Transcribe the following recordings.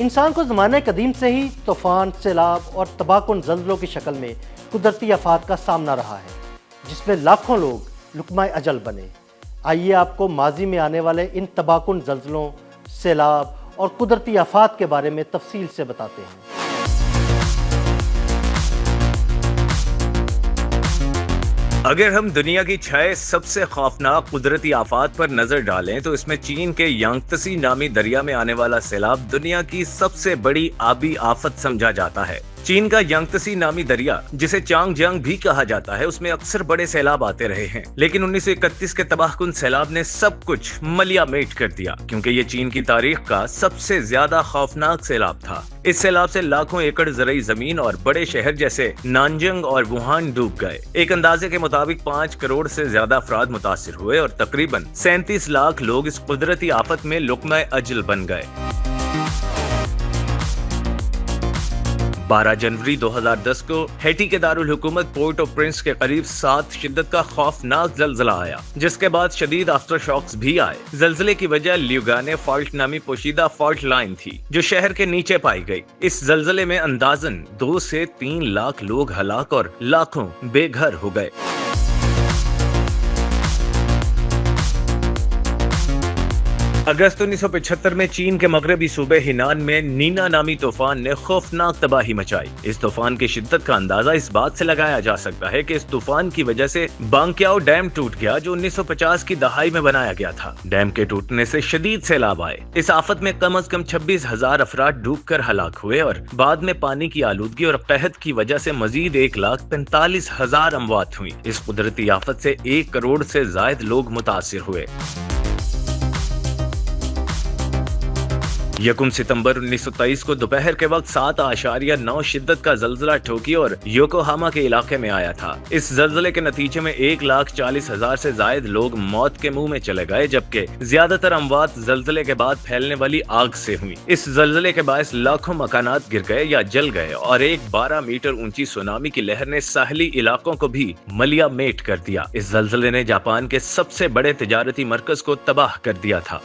انسان کو زمانہ قدیم سے ہی طوفان، سیلاب اور تباہ کن زلزلوں کی شکل میں قدرتی آفات کا سامنا رہا ہے، جس میں لاکھوں لوگ لقمہ اجل بنے۔ آئیے آپ کو ماضی میں آنے والے ان تباہ کن زلزلوں، سیلاب اور قدرتی آفات کے بارے میں تفصیل سے بتاتے ہیں۔ اگر ہم دنیا کی 6 سب سے خوفناک قدرتی آفات پر نظر ڈالیں تو اس میں چین کے یانگتسی نامی دریا میں آنے والا سیلاب دنیا کی سب سے بڑی آبی آفت سمجھا جاتا ہے۔ چین کا یانگتسی نامی دریا، جسے چانگ جیانگ بھی کہا جاتا ہے، اس میں اکثر بڑے سیلاب آتے رہے ہیں، لیکن 1931 کے تباہ کن سیلاب نے سب کچھ ملیا میٹ کر دیا، کیونکہ یہ چین کی تاریخ کا سب سے زیادہ خوفناک سیلاب تھا۔ اس سیلاب سے لاکھوں ایکڑ زرعی زمین اور بڑے شہر جیسے نانجنگ اور ووہان ڈوب گئے۔ ایک اندازے کے مطابق 5 کروڑ سے زیادہ افراد متاثر ہوئے اور تقریباً 37 لاکھ لوگ اس قدرتی آفت میں لقمہ اجل بن گئے۔ 12 جنوری 2010 کو ہیٹی کے دارالحکومت پورٹ آف پرنس کے قریب 7 شدت کا خوفناک زلزلہ آیا، جس کے بعد شدید آفٹر شاکس بھی آئے۔ زلزلے کی وجہ لیوگانے فالٹ نامی پوشیدہ فالٹ لائن تھی، جو شہر کے نیچے پائی گئی۔ اس زلزلے میں اندازاً 2 سے 3 لاکھ لوگ ہلاک اور لاکھوں بے گھر ہو گئے۔ اگست 1975 میں چین کے مغربی صوبے ہینان میں نینا نامی طوفان نے خوفناک تباہی مچائی۔ اس طوفان کی شدت کا اندازہ اس بات سے لگایا جا سکتا ہے کہ اس طوفان کی وجہ سے بانکیاؤ ڈیم ٹوٹ گیا، جو 1950 کی دہائی میں بنایا گیا تھا۔ ڈیم کے ٹوٹنے سے شدید سیلاب آئے۔ اس آفت میں کم از کم 26,000 افراد ڈوب کر ہلاک ہوئے اور بعد میں پانی کی آلودگی اور قحط کی وجہ سے مزید 1,45,000 اموات ہوئی۔ اس قدرتی آفت سے 1 کروڑ سے زائد لوگ متاثر ہوئے۔ 1 ستمبر 1923 کو دوپہر کے وقت 7.9 شدت کا زلزلہ ٹوکیو اور یوکوہاما کے علاقے میں آیا تھا۔ اس زلزلے کے نتیجے میں 1,40,000 سے زائد لوگ موت کے منہ میں چلے گئے، جبکہ زیادہ تر اموات زلزلے کے بعد پھیلنے والی آگ سے ہوئی۔ اس زلزلے کے باعث لاکھوں مکانات گر گئے یا جل گئے اور ایک 12 میٹر اونچی سونامی کی لہر نے ساحلی علاقوں کو بھی ملیا میٹ کر دیا۔ اس زلزلے نے جاپان کے سب سے بڑے تجارتی مرکز کو تباہ کر دیا تھا۔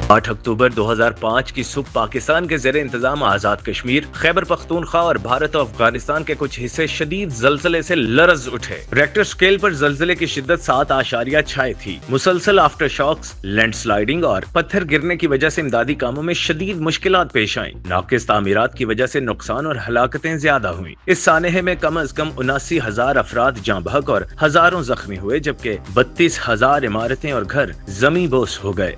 8 اکتوبر 2005 کی صبح پاکستان کے زیر انتظام آزاد کشمیر، خیبر پختونخوا اور بھارت و افغانستان کے کچھ حصے شدید زلزلے سے لرز اٹھے۔ ریکٹر سکیل پر زلزلے کی شدت 7.6 تھی۔ مسلسل آفٹر شاکس، لینڈ سلائیڈنگ اور پتھر گرنے کی وجہ سے امدادی کاموں میں شدید مشکلات پیش آئیں۔ ناقص تعمیرات کی وجہ سے نقصان اور ہلاکتیں زیادہ ہوئیں۔ اس سانحے میں کم از کم 79,000 افراد جاں بحق اور ہزاروں زخمی ہوئے، جبکہ 32,000 عمارتیں اور گھر زمیں بوس ہو گئے۔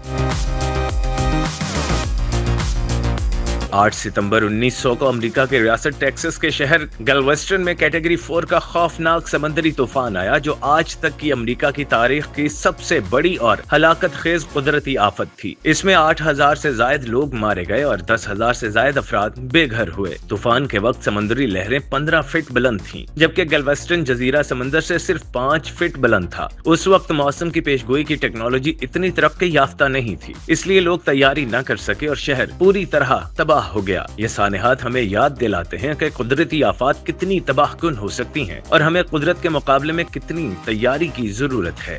8 ستمبر 1900 کو امریکہ کے ریاست ٹیکساس کے شہر گلویسٹن میں کیٹیگری 4 کا خوفناک سمندری طوفان آیا، جو آج تک کی امریکہ کی تاریخ کی سب سے بڑی اور ہلاکت خیز قدرتی آفت تھی۔ اس میں 8,000 سے زائد لوگ مارے گئے اور 10,000 سے زائد افراد بے گھر ہوئے۔ طوفان کے وقت سمندری لہریں 15 فٹ بلند تھیں، جبکہ گلویسٹن جزیرہ سمندر سے صرف 5 فٹ بلند تھا۔ اس وقت موسم کی پیشگوئی کی ٹیکنالوجی اتنی ترقی یافتہ نہیں تھی، اس لیے لوگ تیاری نہ کر سکے اور شہر پوری طرح تباہ ہو گیا۔ یہ سانحات ہمیں یاد دلاتے ہیں کہ قدرتی آفات کتنی تباہ کن ہو سکتی ہیں اور ہمیں قدرت کے مقابلے میں کتنی تیاری کی ضرورت ہے۔